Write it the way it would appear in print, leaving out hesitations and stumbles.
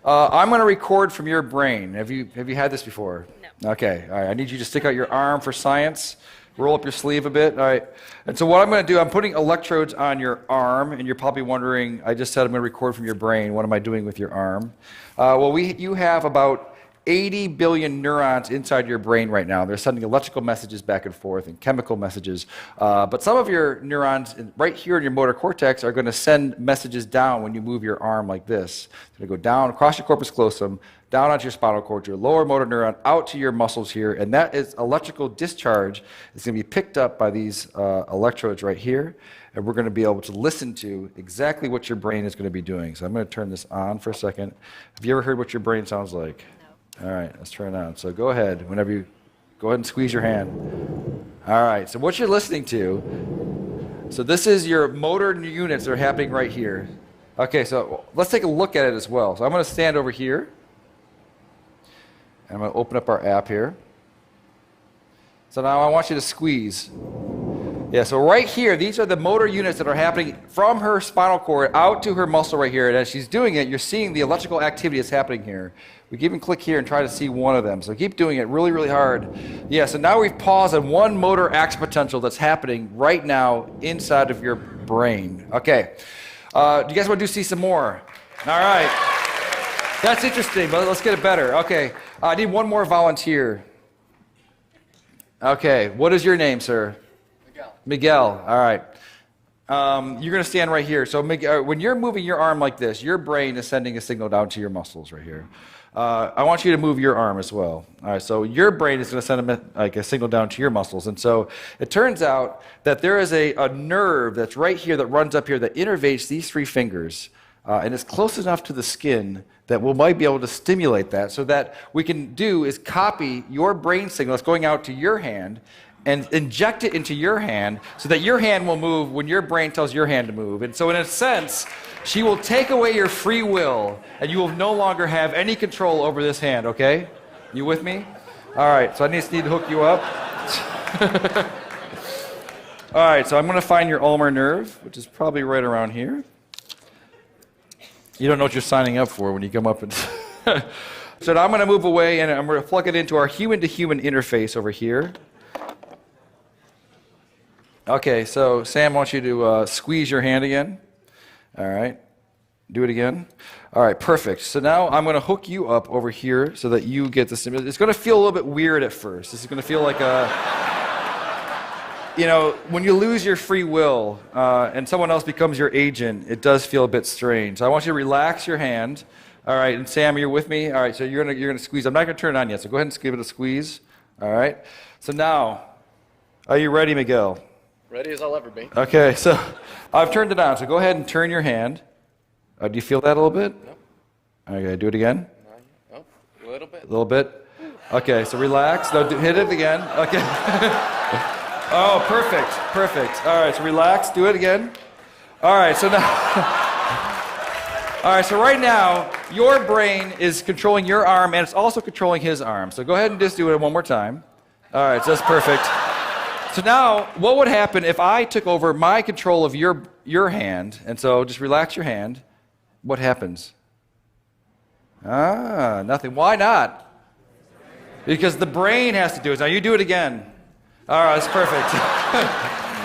I'm going to record from your brain. Have you had this before? No. Okay. All right. I need you to stick out your arm for science. Roll up your sleeve a bit. All right. And so what I'm going to do, I'm putting electrodes on your arm, and you're probably wondering, I just said I'm going to record from your brain. What am I doing with your arm? You have about 80 billion neurons inside your brain right now. They're sending electrical messages back and forth and chemical messages. But some of your neurons right here in your motor cortex are going to send messages down when you move your arm like this. It's going to go down across your corpus callosum, down onto your spinal cord, your lower motor neuron, out to your muscles here. And that is electrical discharge. It's going to be picked up by these electrodes right here. And we're going to be able to listen to exactly what your brain is going to be doing. So I'm going to turn this on for a second. Have you ever heard what your brain sounds like? All right, let's turn it on. So go ahead, go ahead and squeeze your hand. All right, so what you're listening to, so this is your motor units that are happening right here. Okay, so let's take a look at it as well. So I'm going to stand over here. And I'm going to open up our app here. So now I want you to squeeze. Yeah, so right here, these are the motor units that are happening from her spinal cord out to her muscle right here. And as she's doing it, you're seeing the electrical activity that's happening here. We can even click here and try to see one of them. So keep doing it really, really hard. Yeah, so now we've paused on one motor action potential that's happening right now inside of your brain. Okay. Do you guys want to see some more? All right. That's interesting, but let's get it better. Okay. I need one more volunteer. Okay. What is your name, sir? Miguel, all right. You're going to stand right here. So Miguel, when you're moving your arm like this, your brain is sending a signal down to your muscles right here. I want you to move your arm as well. All right, so your brain is going to send a signal down to your muscles. And so it turns out that there is a nerve that's right here that runs up here that innervates these three fingers. And it's close enough to the skin that we might be able to stimulate that. So that we can do is copy your brain signal that's going out to your hand and inject it into your hand so that your hand will move when your brain tells your hand to move. And so in a sense, she will take away your free will and you will no longer have any control over this hand, okay? You with me? All right, so I just need to hook you up. All right, so I'm going to find your ulnar nerve, which is probably right around here. You don't know what you're signing up for when you come up and... So now I'm going to move away and I'm going to plug it into our human-to-human interface over here. Okay, so Sam wants you to squeeze your hand again. All right, do it again. All right, perfect. So now I'm going to hook you up over here so that you get this. It's going to feel a little bit weird at first. This is going to feel like a, when you lose your free will and someone else becomes your agent, it does feel a bit strange. So I want you to relax your hand. All right, and Sam, you're with me? All right, so you're going to squeeze. I'm not going to turn it on yet, so go ahead and give it a squeeze. All right. So now, are you ready, Miguel? Ready as I'll ever be. Okay, so I've turned it on. So go ahead and turn your hand. Do you feel that a little bit? No. Okay, do it again. No, a little bit. A little bit. Okay, so relax. No, hit it again. Okay. Oh, perfect. All right, so relax. Do it again. All right, so now. All right, so right now, your brain is controlling your arm, and it's also controlling his arm. So go ahead and just do it one more time. All right, so that's perfect. So now, what would happen if I took over my control of your hand, and so just relax your hand, what happens? Nothing. Why not? Because the brain has to do it. Now you do it again. All right, that's perfect.